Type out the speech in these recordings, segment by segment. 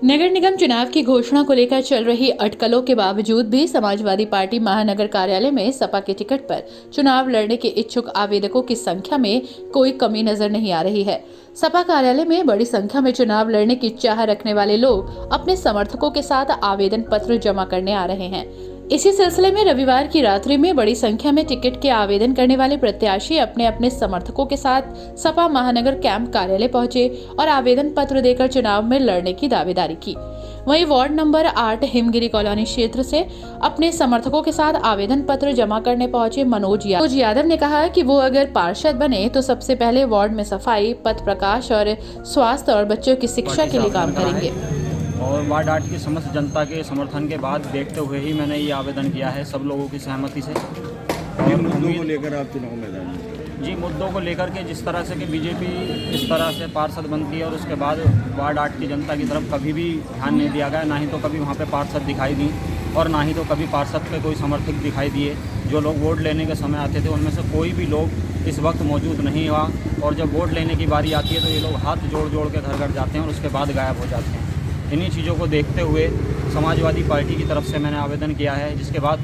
नगर निगम चुनाव की घोषणा को लेकर चल रही अटकलों के बावजूद भी समाजवादी पार्टी महानगर कार्यालय में सपा के टिकट पर चुनाव लड़ने के इच्छुक आवेदकों की संख्या में कोई कमी नजर नहीं आ रही है। सपा कार्यालय में बड़ी संख्या में चुनाव लड़ने की चाह रखने वाले लोग अपने समर्थकों के साथ आवेदन पत्र जमा करने आ रहे हैं। इसी सिलसिले में रविवार की रात्रि में बड़ी संख्या में टिकट के आवेदन करने वाले प्रत्याशी अपने अपने समर्थकों के साथ सपा महानगर कैंप कार्यालय पहुंचे और आवेदन पत्र देकर चुनाव में लड़ने की दावेदारी की। वहीं वार्ड नंबर 8 हिमगिरी कॉलोनी क्षेत्र से अपने समर्थकों के साथ आवेदन पत्र जमा करने पहुंचे मनोज यादव ने कहा कि वो अगर पार्षद बने तो सबसे पहले वार्ड में सफाई, पथ प्रकाश और स्वास्थ्य और बच्चों की शिक्षा के लिए काम करेंगे। और वार्ड 8 की समस्त जनता के समर्थन के बाद देखते हुए ही मैंने ये आवेदन किया है, सब लोगों की सहमति से। और मुद्दों को लेकर आप चुनाव मैदान में? जी, मुद्दों को लेकर के जिस तरह से कि बीजेपी इस तरह से पार्षद बनती है और उसके बाद वार्ड 8 की जनता की तरफ कभी भी ध्यान नहीं दिया गया, ना ही तो कभी वहाँ पे पार्षद दिखाई दी और ना ही तो कभी पार्षद के कोई समर्थक दिखाई दिए। जो लोग वोट लेने के समय आते थे उनमें से कोई भी लोग इस वक्त मौजूद नहीं हुआ और जब वोट लेने की बारी आती है तो ये लोग हाथ जोड़ जोड़ के घर घर जाते हैं और उसके बाद गायब हो जाते हैं। इन्हीं चीज़ों को देखते हुए समाजवादी पार्टी की तरफ से मैंने आवेदन किया है, जिसके बाद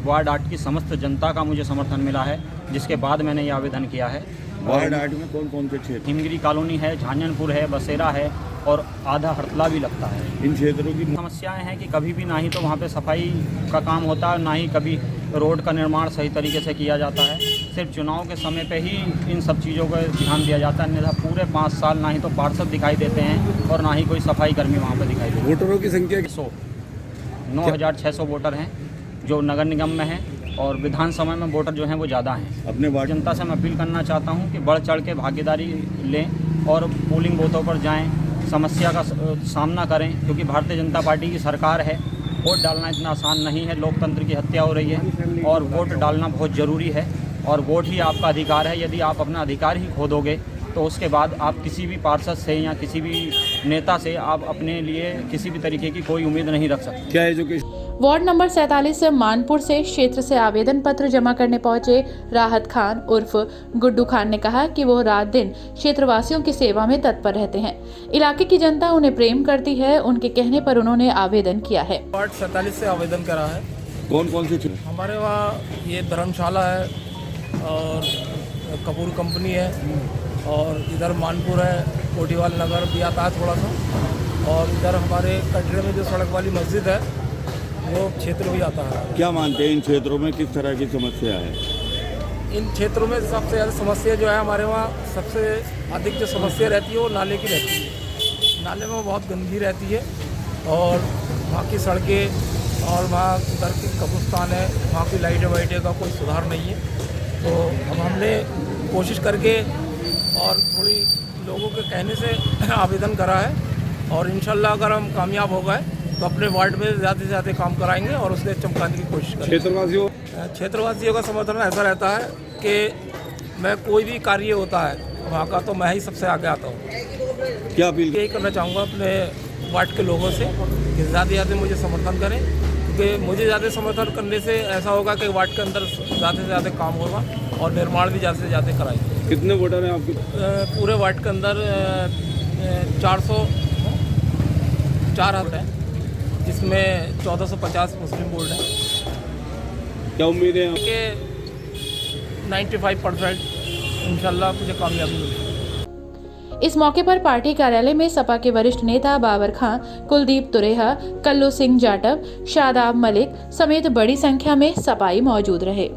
वार्ड 8 की समस्त जनता का मुझे समर्थन मिला है, जिसके बाद मैंने ये आवेदन किया है। वार्ड 8 में कौन कौन से क्षेत्र? हिमगिरी कॉलोनी है, झांझनपुर है, बसेरा है और आधा हड़तला भी लगता है। इन क्षेत्रों की समस्याएं हैं कि कभी भी ना ही तो वहाँ पे सफाई का काम होता है, ना ही कभी रोड का निर्माण सही तरीके से किया जाता है। सिर्फ चुनाव के समय पे ही इन सब चीज़ों का ध्यान दिया जाता है, अन्यथा पूरे 5 साल ना ही तो पार्षद दिखाई देते हैं और ना ही कोई सफाई कर्मी वहाँ पे दिखाई देते हैं। वोटरों की संख्या 9,600 वोटर हैं जो नगर निगम में हैं और विधानसभा में वोटर जो हैं वो ज़्यादा हैं। अपने वार्ड जनता से मैं अपील करना चाहता हूँ कि बढ़ चढ़ के भागीदारी लें और पोलिंग बूथों पर जाएं, समस्या का सामना करें, क्योंकि भारतीय जनता पार्टी की सरकार है। वोट डालना इतना आसान नहीं है, लोकतंत्र की हत्या हो रही है और वोट डालना बहुत ज़रूरी है और वोट ही आपका अधिकार है। यदि आप अपना अधिकार ही खो दोगे तो उसके बाद आप किसी भी पार्षद से या किसी भी नेता से आप अपने लिए किसी भी तरीके की कोई उम्मीद नहीं रख सकते। क्या एजुकेशन? वार्ड नंबर 47 मानपुर से क्षेत्र से आवेदन पत्र जमा करने पहुंचे राहत खान उर्फ गुड्डू खान ने कहा कि वो रात दिन क्षेत्रवासियों की सेवा में तत्पर रहते हैं। इलाके की जनता उन्हें प्रेम करती है, उनके कहने पर उन्होंने आवेदन किया है। वार्ड 47 से आवेदन करा है। कौन कौन से क्षेत्र? हमारे वहाँ ये धर्मशाला है और कपूर कंपनी है और इधर मानपुर है, कोटीवाल नगर भी आता है थोड़ा सा, और इधर हमारे कटरे में जो सड़क वाली मस्जिद है वो क्षेत्र भी आता है। क्या मानते हैं इन क्षेत्रों में किस तरह की समस्या है? इन क्षेत्रों में सबसे ज़्यादा समस्या जो है हमारे वहाँ सबसे अधिक जो समस्या रहती है वो नाले की रहती है। नाले में बहुत गंदगी रहती है और वहाँ की सड़कें और वहाँ उधर की कब्रिस्तान है, वहाँ की लाइटें वाइटें का कोई सुधार नहीं है। तो अब हमने कोशिश करके और थोड़ी लोगों के कहने से आवेदन करा है और इंशाल्लाह अगर हम कामयाब हो गए तो अपने वार्ड में ज़्यादा से ज़्यादा काम कराएंगे और उसे चमकाने की कोशिश करेंगे। क्षेत्रवासियों का समर्थन ऐसा रहता है कि मैं कोई भी कार्य होता है वहाँ का तो मैं ही सबसे आगे आता हूँ। क्या अपील? यही करना चाहूँगा अपने वार्ड के लोगों से कि ज़्यादा से ज़्यादा मुझे समर्थन करें, क्योंकि मुझे ज़्यादा समर्थन करने से ऐसा होगा कि वार्ड के अंदर ज़्यादा से ज़्यादा काम होगा और निर्माण भी ज़्यादा से ज़्यादा कराएंगे। कितने वोटर हैं आपके? पूरे वार्ड के अंदर 404 हैं, जिसमें 1450 मुस्लिम वोट हैं। क्या उम्मीद है कि 95% इंशाल्लाह मुझे कामयाबी मिलेगी। इस मौके पर पार्टी कार्यालय में सपा के वरिष्ठ नेता बाबर खां, कुलदीप तुरेहा, कल्लू सिंह जाटव, शादाब मलिक समेत बड़ी संख्या में सपाई मौजूद रहे।